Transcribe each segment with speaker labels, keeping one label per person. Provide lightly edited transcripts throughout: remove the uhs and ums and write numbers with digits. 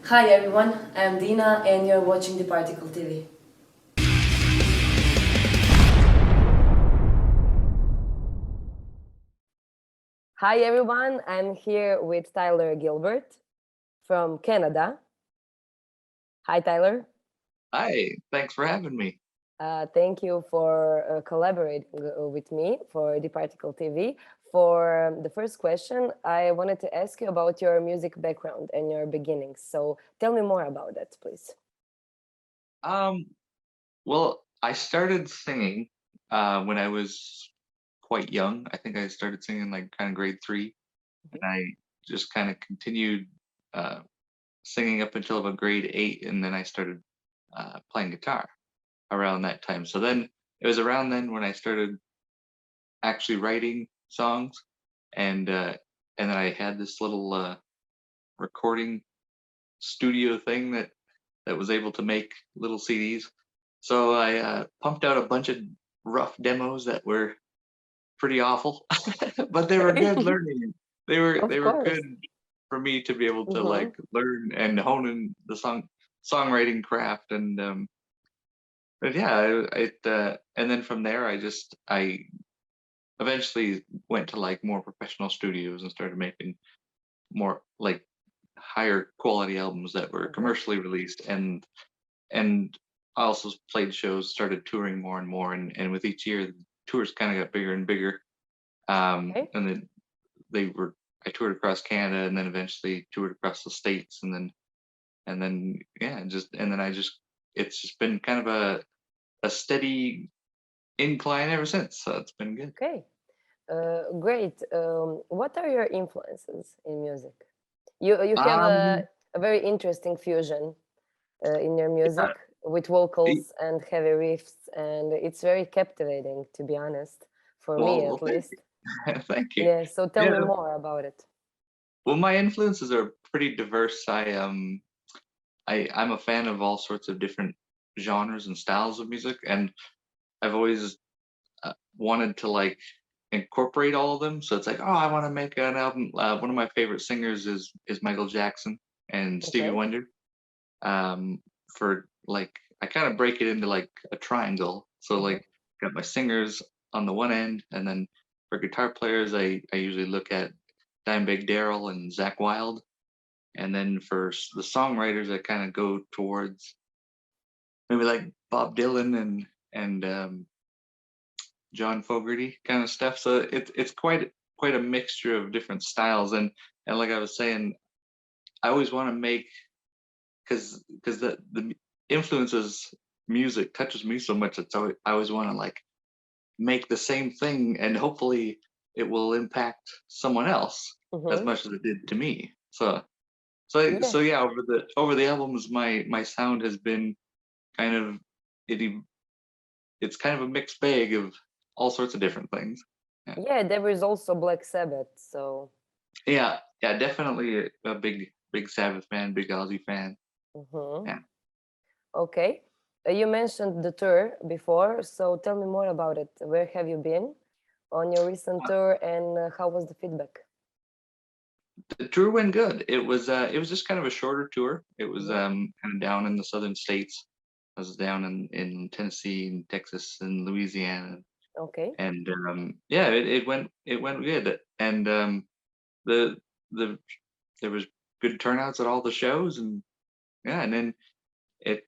Speaker 1: Hi everyone, I'm Dina and you're watching Diparticle TV.
Speaker 2: Hi everyone, I'm here with Tyler Gilbert from Canada. Hi Tyler.
Speaker 3: Hi, thanks for having me.
Speaker 2: Thank you for collaborating with me for Diparticle TV. For the first question, I wanted to ask you about your music background and your beginnings. So tell me more about that, please.
Speaker 3: Um, well, I started singing when I was quite young. I think I started singing like kind of grade 3, and I just kind of continued uh, singing up until about grade 8, and then I started playing guitar around that time. So then it was around then when I started actually writing songs, and and then I had this little recording studio thing that was able to make little CDs. So I pumped out a bunch of rough demos that were pretty awful, but they were
Speaker 2: Okay.
Speaker 3: good learning.
Speaker 2: Of
Speaker 3: They were
Speaker 2: course.
Speaker 3: good for me to be able to
Speaker 2: Mm-hmm.
Speaker 3: like learn and hone in the songwriting craft. And but yeah, and then from there I eventually went to like more professional studios and started making more like higher quality albums that were
Speaker 2: Mm-hmm.
Speaker 3: commercially released. And I also played shows, started touring more and more, and with each year, the tours kind of got bigger and bigger.
Speaker 2: Okay.
Speaker 3: And then I toured across Canada, and then eventually toured across the states, and then yeah, and then it's just been kind of a steady incline ever since. So it's been good.
Speaker 2: Okay. Great. What are your influences in music? You have
Speaker 3: Um,
Speaker 2: a very interesting fusion in your
Speaker 3: yeah,
Speaker 2: music with vocals and heavy riffs, and it's very captivating, to be honest, for me
Speaker 3: well,
Speaker 2: at least.
Speaker 3: thank you.
Speaker 2: Yeah. So tell
Speaker 3: Yeah,
Speaker 2: me more about it.
Speaker 3: well, my influences are pretty diverse. I'm a fan of all sorts of different genres and styles of music, and I've always wanted to like incorporate all of them. So it's like, oh, I want to make an album. One of my favorite singers is Michael Jackson and Stevie
Speaker 2: Okay.
Speaker 3: Wonder. For like, I kind of break it into like a triangle. So
Speaker 2: Hmm.
Speaker 3: like, got my singers on the one end, and then for guitar players, I usually look at Dimebag Darrell and Zach Wild, and then for the songwriters, I kind of go towards maybe like Bob Dylan and John Fogerty kind of stuff. So it's quite a mixture of different styles. And like I was saying, I always want to make because the influences music touches me so much. I always want to like make the same thing, and hopefully it will impact someone else as
Speaker 2: Hmm.
Speaker 3: much as it did to me. So
Speaker 2: Yeah.
Speaker 3: yeah, over the albums, my sound has been kind of it it's kind of a mixed bag of all sorts of different things. Yeah,
Speaker 2: Yeah. There is also Black Sabbath. So.
Speaker 3: yeah, definitely a big Sabbath fan, big Ozzy fan.
Speaker 2: Hmm.
Speaker 3: Yeah.
Speaker 2: Okay. You mentioned the tour before, so tell me more about it. Where have you been on your recent tour, and how was the feedback?
Speaker 3: The tour went good. It was just kind of a shorter tour. It was
Speaker 2: Hmm.
Speaker 3: kind of down in the southern states. I was down in Tennessee and Texas and Louisiana,
Speaker 2: Okay.
Speaker 3: and yeah, it went good. And the the there was good turnouts at all the shows, and yeah, and then it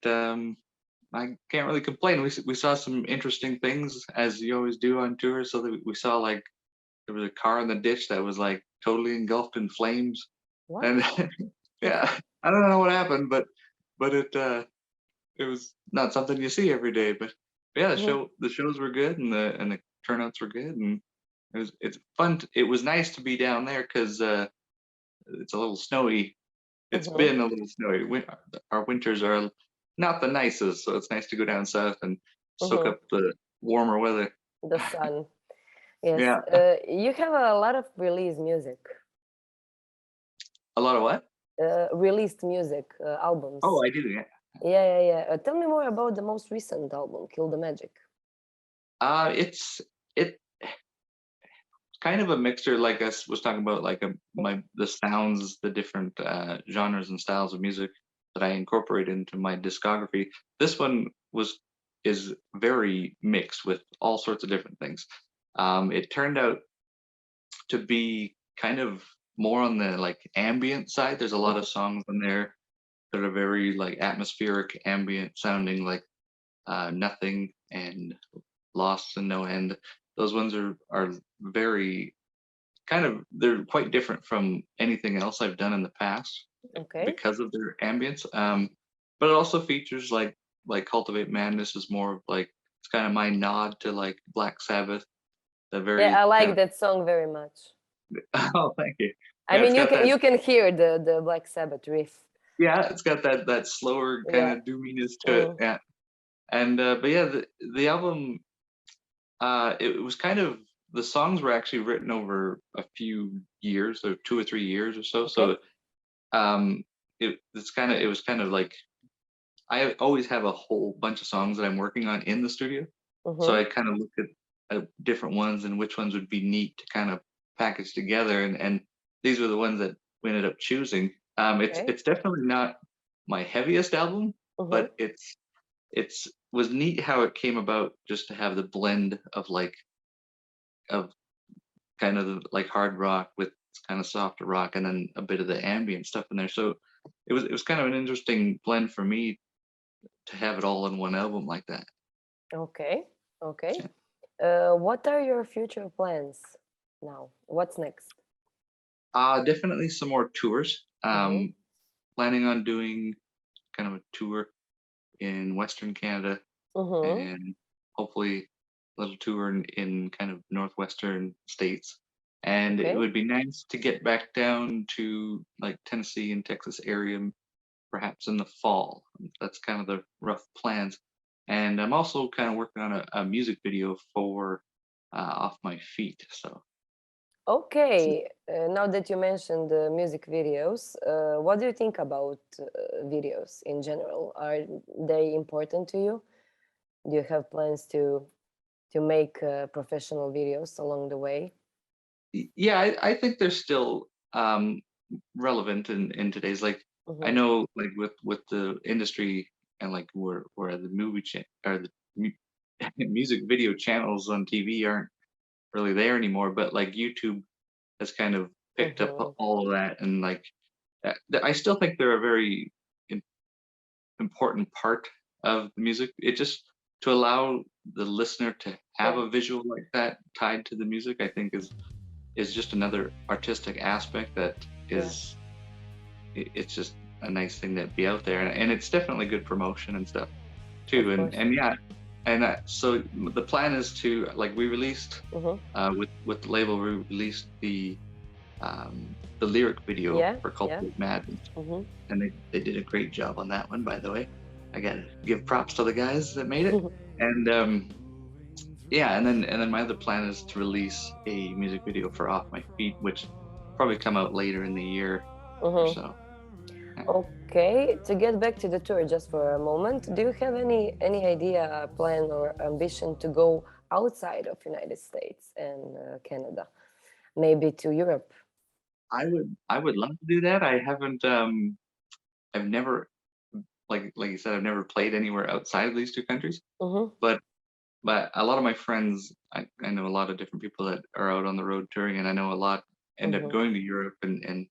Speaker 3: I can't really complain. We saw some interesting things as you always do on tour. So that we saw like there was a car in the ditch that was like totally engulfed in flames, and
Speaker 2: What?
Speaker 3: yeah, I don't know what happened, but it was not something you see every day. But yeah,
Speaker 2: Hmm.
Speaker 3: the shows were good, and the turnouts were good, and it's fun. It was nice to be down there because it's a little snowy. It's
Speaker 2: Hmm.
Speaker 3: been a little snowy. Our winters are not the nicest, so it's nice to go down south and soak
Speaker 2: Hmm.
Speaker 3: up the warmer weather.
Speaker 2: The sun. Yes.
Speaker 3: Yeah,
Speaker 2: You have a lot of released music,
Speaker 3: a lot of what?
Speaker 2: released music
Speaker 3: Oh,
Speaker 2: albums.
Speaker 3: I do. Yeah.
Speaker 2: Yeah, yeah, yeah. Tell me more about the most recent album, Kill the Magic.
Speaker 3: It's kind of a mixture, was talking about, like the sounds, the different genres and styles of music. that I incorporate into my discography. This one is very mixed with all sorts of different things. It turned out to be kind of more on the like ambient side. There's a lot of songs in there that are very like atmospheric, ambient sounding, like Nothing and Lost and No End. Those ones are very kind of, they're quite different from anything else I've done in the past
Speaker 2: Okay.
Speaker 3: because of their ambience. But it also features like Cultivate Madness is more of like, it's kind of my nod to like Black Sabbath. The very
Speaker 2: Yeah, I like
Speaker 3: kind
Speaker 2: that song very much.
Speaker 3: of, oh, thank you.
Speaker 2: I
Speaker 3: Yeah,
Speaker 2: mean,
Speaker 3: it's got that.
Speaker 2: you can hear the Black Sabbath riff.
Speaker 3: Yeah, it's got that slower kind
Speaker 2: Yeah.
Speaker 3: of doominess to it. Yeah, and but yeah, the album, it was kind of, the songs were actually written over a few years, or 2 or 3 years or so. So
Speaker 2: Okay.
Speaker 3: it was kind of like, I always have a whole bunch of songs that I'm working on in the studio. So I kind of looked at different ones and which ones would be neat to kind of package together, and these were the ones that we ended up choosing.
Speaker 2: Okay.
Speaker 3: It's definitely not my heaviest album, but it's was neat how it came about, just to have the blend of like, of kind of like hard rock with kind of softer rock, and then a bit of the ambient stuff in there. So it was kind of an interesting blend for me to have it all in one album like that.
Speaker 2: Okay. Okay.
Speaker 3: Yeah.
Speaker 2: What are your future plans now? What's next?
Speaker 3: Definitely some more tours.
Speaker 2: Mhm.
Speaker 3: Planning on doing kind of a tour in Western Canada,
Speaker 2: Mhm.
Speaker 3: and hopefully a little tour in kind of northwestern states. And it
Speaker 2: Okay.
Speaker 3: would be nice to get back down to like Tennessee and Texas area, perhaps in the fall. That's kind of the rough plans. And I'm also kind of working on a music video for Off My Feet. So
Speaker 2: Okay. Now that you mentioned the music videos, what do you think about videos in general? Are they important to you? Do you have plans to make professional videos along the way?
Speaker 3: yeah, I think they're still relevant in today's, like, I
Speaker 2: Mm-hmm.
Speaker 3: know like with the industry, and like where the or the music video channels on TV aren't really there anymore, but like YouTube has kind of picked up
Speaker 2: Mm-hmm.
Speaker 3: all of that, and like I still think they're a very im- important part of the music. It just, to allow the listener to have
Speaker 2: Yeah,
Speaker 3: a visual like that tied to the music, I think is just another artistic aspect that
Speaker 2: yeah,
Speaker 3: is, it's just a nice thing to be out there, and it's definitely good promotion and stuff too.
Speaker 2: of
Speaker 3: and
Speaker 2: course.
Speaker 3: and yeah, and so the plan is to, like, we released
Speaker 2: Mm-hmm.
Speaker 3: with the label, we released the lyric video
Speaker 2: Yeah,
Speaker 3: for
Speaker 2: yeah.
Speaker 3: Cultivate Madness,
Speaker 2: Mm-hmm.
Speaker 3: and they did a great job on that one, by the way. I gotta give props to the guys that made it. And yeah, and then my other plan is to release a music video for Off My Feet, which probably come out later in the year or
Speaker 2: Mm-hmm.
Speaker 3: so. Yeah.
Speaker 2: Okay, to get back to the tour just for a moment, do you have any idea, plan, or ambition to go outside of United States and Canada, maybe to Europe?
Speaker 3: I would love to do that. I haven't I've never, like you said, I've never played anywhere outside of these two countries.
Speaker 2: Mm-hmm.
Speaker 3: But a lot of my friends, I know a lot of different people that are out on the road touring, and I know a lot end up
Speaker 2: Mm-hmm.
Speaker 3: going to Europe and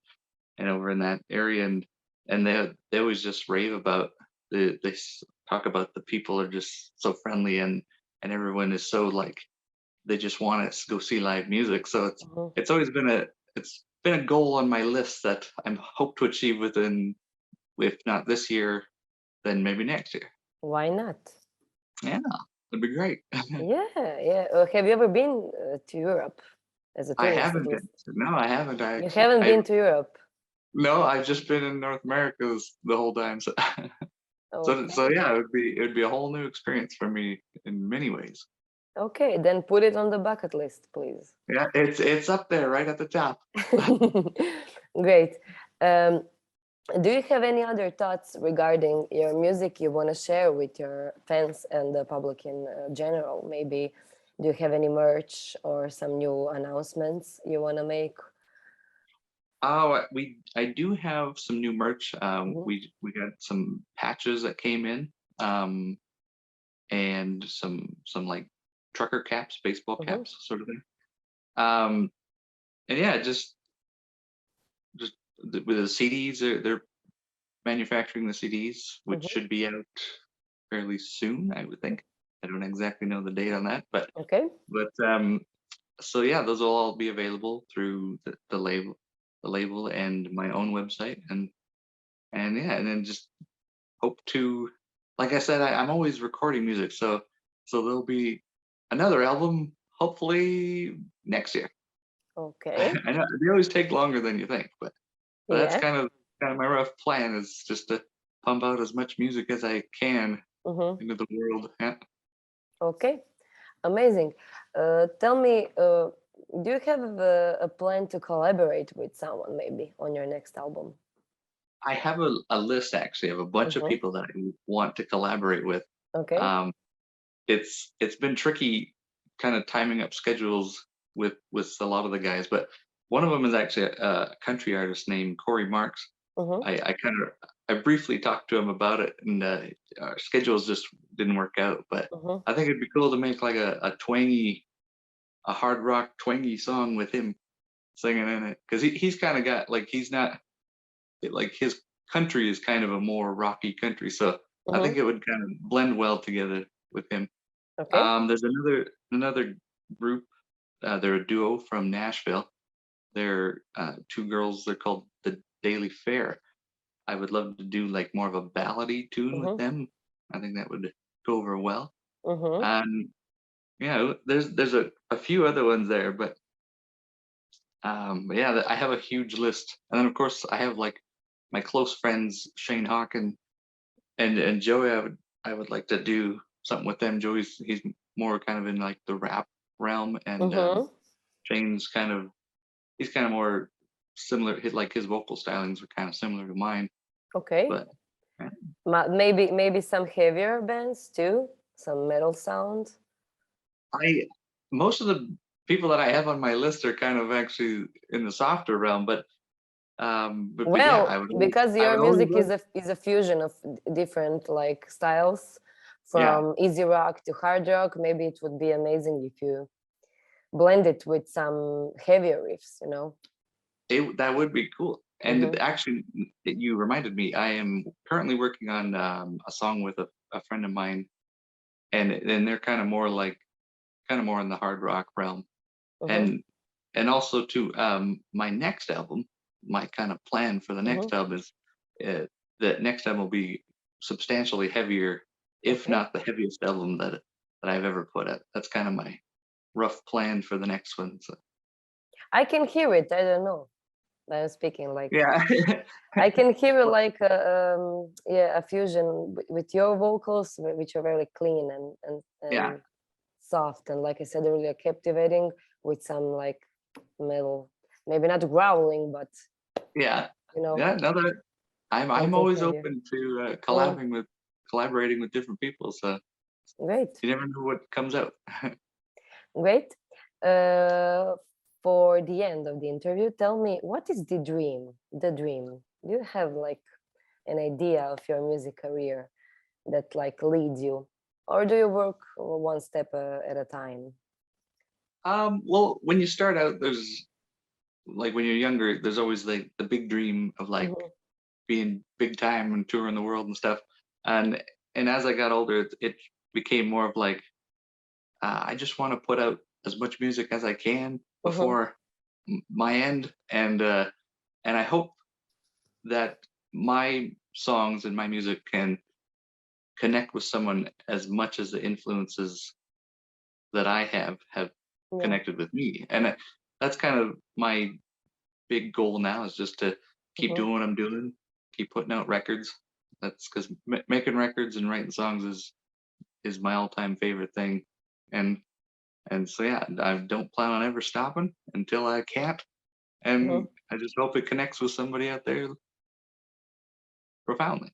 Speaker 3: over in that area, and they always just rave about talk about the people are just so friendly, and everyone is so like, they just want to go see live music. So
Speaker 2: Mm-hmm.
Speaker 3: it's always been a goal on my list that I'm hope to achieve within, if not this year, then maybe next year.
Speaker 2: Why not?
Speaker 3: Yeah, that'd be great.
Speaker 2: Yeah, yeah. Have you ever been to Europe as a
Speaker 3: I
Speaker 2: tourist, at
Speaker 3: haven't been.
Speaker 2: least?
Speaker 3: No, I haven't.
Speaker 2: You haven't been to Europe.
Speaker 3: No, I've just been in North America the whole time. So, so
Speaker 2: Okay.
Speaker 3: yeah, it would be a whole new experience for me in many ways.
Speaker 2: Okay, then put it on the bucket list, please.
Speaker 3: Yeah, it's up there right at the top.
Speaker 2: Great. Um, do you have any other thoughts regarding your music you want to share with your fans and the public in general? Maybe do you have any merch or some new announcements you want to make?
Speaker 3: Oh, I do have some new merch.
Speaker 2: Mhm,
Speaker 3: We got some patches that came in, and some like trucker caps, baseball
Speaker 2: mhm,
Speaker 3: caps, sort of thing. Um, and yeah, just with the CDs, they're manufacturing the CDs, which
Speaker 2: mhm.
Speaker 3: should be out fairly soon, I would think. I don't exactly know the date on that,
Speaker 2: Okay.
Speaker 3: but so yeah, those will all be available through the label and my own website, and yeah, and then just hope to, like I said, I'm always recording music, so there'll be another album hopefully next year.
Speaker 2: Okay.
Speaker 3: I know they always take longer than you think, but that's
Speaker 2: Yeah.
Speaker 3: kind of my rough plan is just to pump out as much music as I can
Speaker 2: Mhm.
Speaker 3: into the world. Yeah.
Speaker 2: Okay. Amazing. Tell me, do you have a plan to collaborate with someone maybe on your next album?
Speaker 3: I have a list actually of a bunch of
Speaker 2: Mhm.
Speaker 3: people that I want to collaborate with.
Speaker 2: Okay.
Speaker 3: Um, it's been tricky kind of timing up schedules with a lot of the guys, but one of them is actually a country artist named Corey Marks.
Speaker 2: Mhm.
Speaker 3: I briefly talked to him about it, and our schedules just didn't work out. But
Speaker 2: Mhm.
Speaker 3: I think it'd be cool to make like a hard rock twangy song with him singing in it, because he's kind of got like he's not like his country is kind of a more rocky country, so I think
Speaker 2: Mhm.
Speaker 3: it would kind of blend well together with him.
Speaker 2: Okay.
Speaker 3: There's another group. They're a duo from Nashville. They're two girls. They're called the Daily Fair. I would love to do like more of a ballady tune with
Speaker 2: Mhm.
Speaker 3: them. I think that would go over well.
Speaker 2: Mhm.
Speaker 3: And yeah, there's a few other ones there, but yeah, I have a huge list. And then of course I have like my close friends Shane Hawken and Joey. I would like to do something with them. He's more kind of in like the rap realm, and
Speaker 2: Mhm.
Speaker 3: Shane's he's kind of more similar. Like his vocal stylings are kind of similar to mine,
Speaker 2: Okay.
Speaker 3: but uh,
Speaker 2: Maybe some heavier bands too, some metal sound.
Speaker 3: I most of the people that I have on my list are kind of actually in the softer realm, but yeah,
Speaker 2: Well, because
Speaker 3: I
Speaker 2: your
Speaker 3: would always
Speaker 2: music
Speaker 3: love.
Speaker 2: is a fusion of different like styles,
Speaker 3: Yeah,
Speaker 2: from easy rock to hard rock. Maybe it would be amazing if you blend it with some heavier riffs, you know.
Speaker 3: that would be cool. And
Speaker 2: Mm-hmm.
Speaker 3: actually, you reminded me. I am currently working on a song with a friend of mine, and they're kind of more in the hard rock realm,
Speaker 2: Mm-hmm.
Speaker 3: and also too, my next album, my kind of plan for the
Speaker 2: Mm-hmm.
Speaker 3: next album is uh, the next album will be substantially heavier, if
Speaker 2: Okay.
Speaker 3: not the heaviest album that I've ever put out. That's kind of my rough plan for the next one. So
Speaker 2: I can hear it. I don't know. I'm speaking like
Speaker 3: yeah,
Speaker 2: I can hear like a fusion with your vocals, which are very clean
Speaker 3: yeah,
Speaker 2: and soft, and like I said earlier, captivating with some like metal, maybe not growling, but
Speaker 3: yeah,
Speaker 2: you know,
Speaker 3: yeah. No, that I'm
Speaker 2: something
Speaker 3: always
Speaker 2: heavier.
Speaker 3: open to
Speaker 2: Mm,
Speaker 3: collaborating with different people. So
Speaker 2: great,
Speaker 3: you never know what comes out.
Speaker 2: great. Uh, for the end of the interview, tell me, what is the dream? The dream. Do you have like an idea of your music career that like leads you, or do you work one step at a time?
Speaker 3: Well, when you start out, there's like when you're younger, there's always like the big dream of like
Speaker 2: Hmm.
Speaker 3: being big time and touring the world and stuff. And as I got older, it became more of like I just want to put out as much music as I can
Speaker 2: Hmm.
Speaker 3: before my end, and I hope that my songs and my music can connect with someone as much as the influences that I have
Speaker 2: Yeah.
Speaker 3: connected with me. And that's kind of my big goal now is just to keep
Speaker 2: Hmm.
Speaker 3: doing what I'm doing, keep putting out records. That's because making records and writing songs is my all-time favorite thing, and so yeah, I don't plan on ever stopping until I can't,
Speaker 2: Hmm.
Speaker 3: and I just hope it connects with somebody out there profoundly.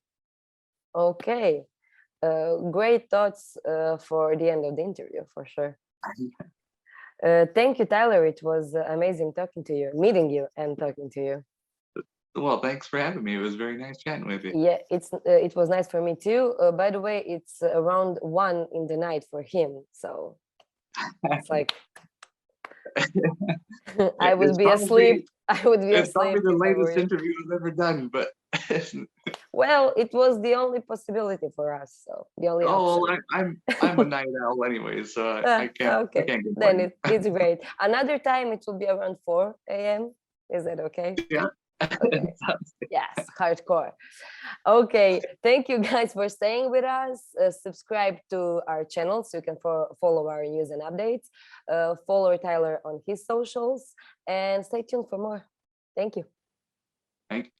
Speaker 2: Okay. Great thoughts for the end of the interview, for sure. Thank you, Tyler. It was amazing talking to you, meeting you, and talking to you.
Speaker 3: Well, thanks for having me. It was very nice chatting with you.
Speaker 2: Yeah, it was nice for me too. By the way, it's around 1 in the night for him, so it's like I would
Speaker 3: It's
Speaker 2: be asleep. I would be
Speaker 3: it's probably
Speaker 2: asleep
Speaker 3: the
Speaker 2: if I were
Speaker 3: latest
Speaker 2: you.
Speaker 3: interview I've ever done, but
Speaker 2: Well, it was the only possibility for us, so the only
Speaker 3: oh, well,
Speaker 2: option.
Speaker 3: I'm a night owl anyway, so I
Speaker 2: Okay,
Speaker 3: can't
Speaker 2: then
Speaker 3: complain.
Speaker 2: it's great. Another time it will be around 4 a.m. Is that okay?
Speaker 3: Yeah.
Speaker 2: Okay.
Speaker 3: Sounds
Speaker 2: Yes, hardcore. Okay, thank you guys for staying with us. Subscribe to our channel so you can follow our news and updates. Follow Tyler on his socials and stay tuned for more. Thank you.
Speaker 3: Thank